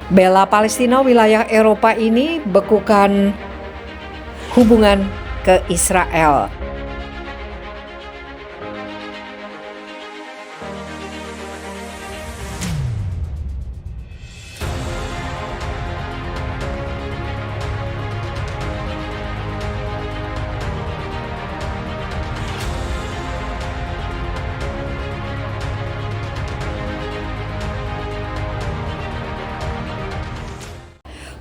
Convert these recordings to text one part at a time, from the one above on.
Bela Palestina wilayah Eropa ini bekukan hubungan ke Israel.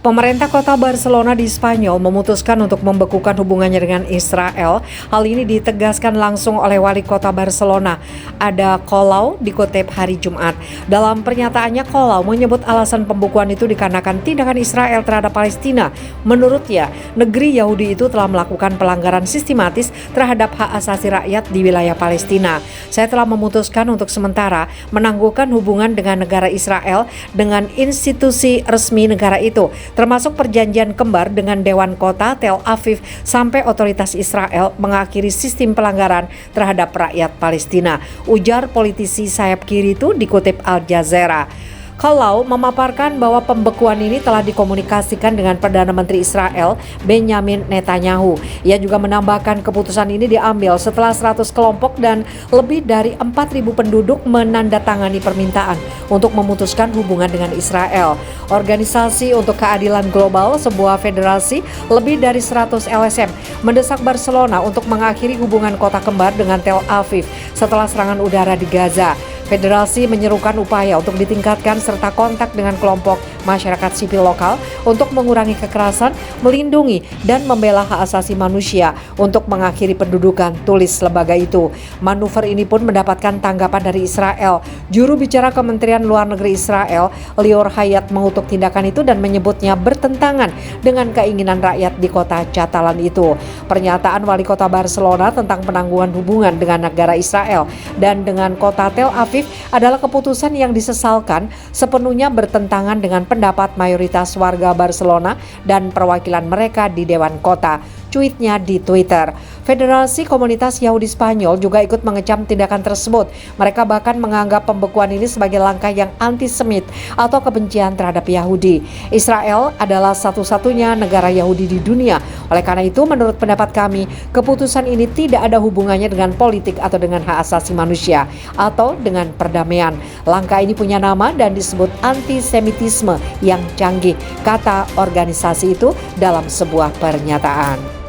Pemerintah kota Barcelona di Spanyol memutuskan untuk membekukan hubungannya dengan Israel. Hal ini ditegaskan langsung oleh wali kota Barcelona, Ada Colau, dikutip hari Jumat. Dalam pernyataannya, Colau menyebut alasan pembekuan itu dikarenakan tindakan Israel terhadap Palestina. Menurutnya, negeri Yahudi itu telah melakukan pelanggaran sistematis terhadap hak asasi rakyat di wilayah Palestina. Saya telah memutuskan untuk sementara menangguhkan hubungan dengan negara Israel dengan institusi resmi negara itu, termasuk perjanjian kembar dengan Dewan Kota Tel Aviv sampai otoritas Israel mengakhiri sistem pelanggaran terhadap rakyat Palestina, ujar politisi sayap kiri itu dikutip Al Jazeera. Colau memaparkan bahwa pembekuan ini telah dikomunikasikan dengan Perdana Menteri Israel Benjamin Netanyahu. Ia juga menambahkan keputusan ini diambil setelah 100 kelompok dan lebih dari 4.000 penduduk menandatangani permintaan untuk memutuskan hubungan dengan Israel. Organisasi untuk Keadilan Global, sebuah federasi lebih dari 100 LSM, mendesak Barcelona untuk mengakhiri hubungan kota kembar dengan Tel Aviv setelah serangan udara di Gaza. Federasi menyerukan upaya untuk ditingkatkan serta kontak dengan kelompok masyarakat sipil lokal untuk mengurangi kekerasan, melindungi dan membela hak asasi manusia untuk mengakhiri pendudukan, tulis lembaga itu. Manuver ini pun mendapatkan tanggapan dari Israel. Juru bicara Kementerian Luar Negeri Israel, Lior Hayat, mengutuk tindakan itu dan menyebutnya bertentangan dengan keinginan rakyat di kota Catalan itu. Pernyataan wali kota Barcelona tentang penangguhan hubungan dengan negara Israel dan dengan kota Tel Aviv adalah keputusan yang disesalkan, sepenuhnya bertentangan dengan pendapat mayoritas warga Barcelona dan perwakilan mereka di Dewan Kota. Cuitnya di Twitter. Federasi Komunitas Yahudi Spanyol juga ikut mengecam tindakan tersebut. Mereka bahkan menganggap pembekuan ini sebagai langkah yang antisemit atau kebencian terhadap Yahudi. Israel adalah satu-satunya negara Yahudi di dunia. Oleh karena itu, menurut pendapat kami, keputusan ini tidak ada hubungannya dengan politik atau dengan hak asasi manusia atau dengan perdamaian. Langkah ini punya nama dan disebut antisemitisme yang canggih, kata organisasi itu dalam sebuah pernyataan.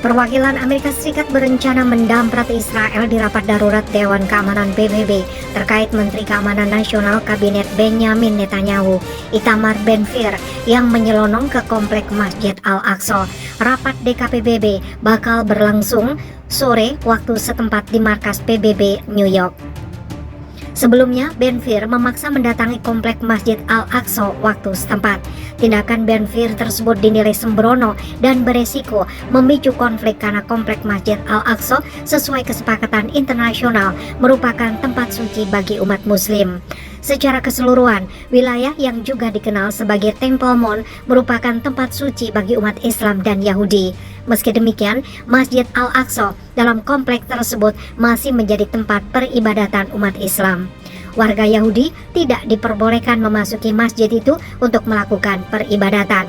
Perwakilan Amerika Serikat berencana mendamprat Israel di rapat darurat Dewan Keamanan PBB terkait Menteri Keamanan Nasional Kabinet Benjamin Netanyahu, Itamar Ben-Gvir, yang menyelonong ke komplek Masjid Al-Aqsa. Rapat DKPBB bakal berlangsung sore waktu setempat di markas PBB New York. Sebelumnya, Ben-Gvir memaksa mendatangi komplek Masjid Al-Aqsa waktu setempat. Tindakan Ben-Gvir tersebut dinilai sembrono dan beresiko memicu konflik karena komplek Masjid Al-Aqsa sesuai kesepakatan internasional merupakan tempat suci bagi umat muslim. Secara keseluruhan, wilayah yang juga dikenal sebagai Temple Mount merupakan tempat suci bagi umat Islam dan Yahudi. Meski demikian, Masjid Al-Aqsa dalam kompleks tersebut masih menjadi tempat peribadatan umat Islam. Warga Yahudi tidak diperbolehkan memasuki masjid itu untuk melakukan peribadatan.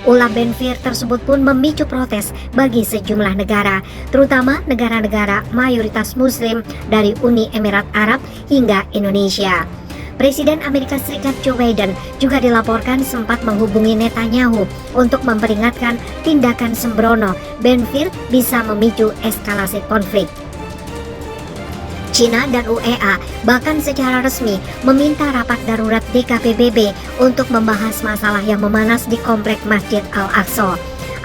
Ulah Ben-Gvir tersebut pun memicu protes bagi sejumlah negara, terutama negara-negara mayoritas Muslim dari Uni Emirat Arab hingga Indonesia. Presiden Amerika Serikat Joe Biden juga dilaporkan sempat menghubungi Netanyahu untuk memperingatkan tindakan sembrono Ben-Gvir bisa memicu eskalasi konflik. China dan UEA bahkan secara resmi meminta rapat darurat DKPBB untuk membahas masalah yang memanas di komplek Masjid Al-Aqsa.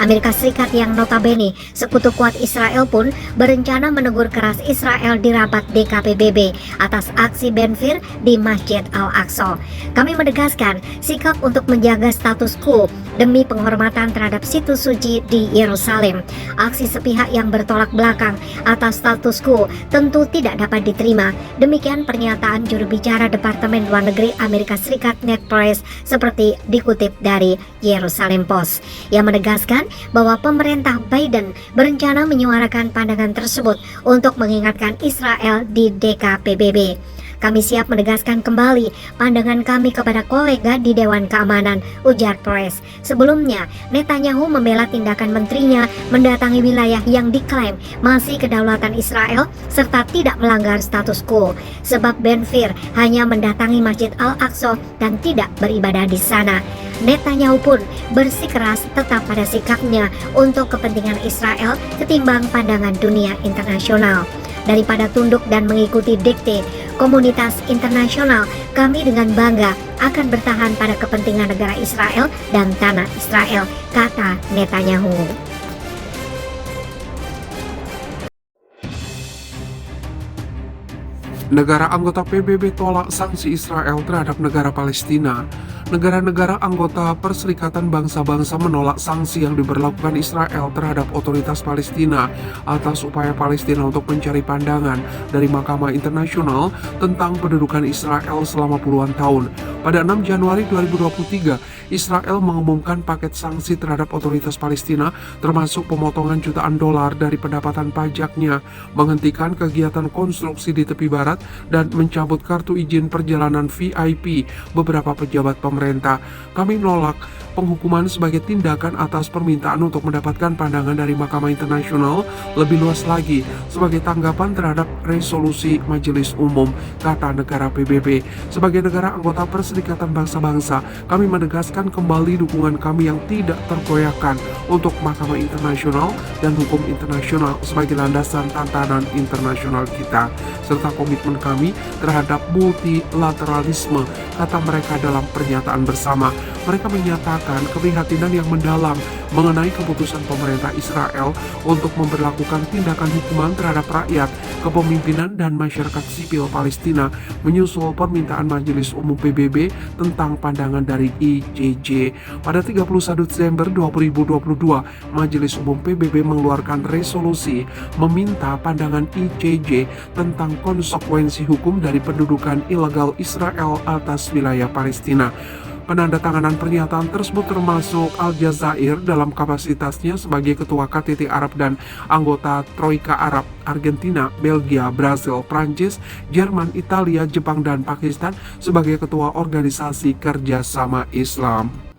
Amerika Serikat yang notabene sekutu kuat Israel pun berencana menegur keras Israel di rapat DKPBB atas aksi Ben-Gvir di Masjid Al-Aqsa. Kami menegaskan sikap untuk menjaga status quo demi penghormatan terhadap situs suci di Yerusalem. Aksi sepihak yang bertolak belakang atas status quo tentu tidak dapat diterima. Demikian pernyataan juru bicara Departemen Luar Negeri Amerika Serikat Ned Price seperti dikutip dari Jerusalem Post, yang menegaskan bahwa pemerintah Biden berencana menyuarakan pandangan tersebut untuk mengingatkan Israel di DKPBB. Kami siap menegaskan kembali pandangan kami kepada kolega di Dewan Keamanan, ujar Peres. Sebelumnya, Netanyahu membela tindakan menterinya mendatangi wilayah yang diklaim masih kedaulatan Israel serta tidak melanggar status quo, sebab Ben Gvir hanya mendatangi Masjid Al-Aqsa dan tidak beribadah di sana. Netanyahu pun bersikeras tetap pada sikapnya untuk kepentingan Israel ketimbang pandangan dunia internasional. Daripada tunduk dan mengikuti dikte komunitas internasional, kami dengan bangga akan bertahan pada kepentingan negara Israel dan tanah Israel, kata Netanyahu. Negara anggota PBB tolak sanksi Israel terhadap negara Palestina. Negara-negara anggota Perserikatan Bangsa-Bangsa menolak sanksi yang diberlakukan Israel terhadap otoritas Palestina atas upaya Palestina untuk mencari pandangan dari Mahkamah Internasional tentang pendudukan Israel selama puluhan tahun. Pada 6 Januari 2023, Israel mengumumkan paket sanksi terhadap otoritas Palestina, termasuk pemotongan jutaan dolar dari pendapatan pajaknya, menghentikan kegiatan konstruksi di tepi barat, dan mencabut kartu izin perjalanan VIP beberapa pejabat pemerintah. Kami menolak penghukuman sebagai tindakan atas permintaan untuk mendapatkan pandangan dari Mahkamah Internasional lebih luas lagi sebagai tanggapan terhadap resolusi Majelis Umum, kata negara PBB. Sebagai negara anggota Perserikatan Bangsa-Bangsa, kami menegaskan kembali dukungan kami yang tidak tergoyahkan untuk Mahkamah Internasional dan hukum internasional sebagai landasan tatanan internasional kita, serta komitmen kami terhadap multilateralisme, kata mereka dalam pernyataan bersama. Mereka menyatakan keprihatinan yang mendalam mengenai keputusan pemerintah Israel untuk memberlakukan tindakan hukuman terhadap rakyat, kepemimpinan, dan masyarakat sipil Palestina menyusul permintaan Majelis Umum PBB tentang pandangan dari ICJ. Pada 31 Desember 2022, Majelis Umum PBB mengeluarkan resolusi meminta pandangan ICJ tentang konsekuensi hukum dari pendudukan ilegal Israel atas wilayah Palestina. Penandatanganan pernyataan tersebut termasuk Aljazair dalam kapasitasnya sebagai Ketua KTT Arab dan anggota Troika Arab, Argentina, Belgia, Brasil, Prancis, Jerman, Italia, Jepang, dan Pakistan sebagai Ketua Organisasi Kerjasama Islam.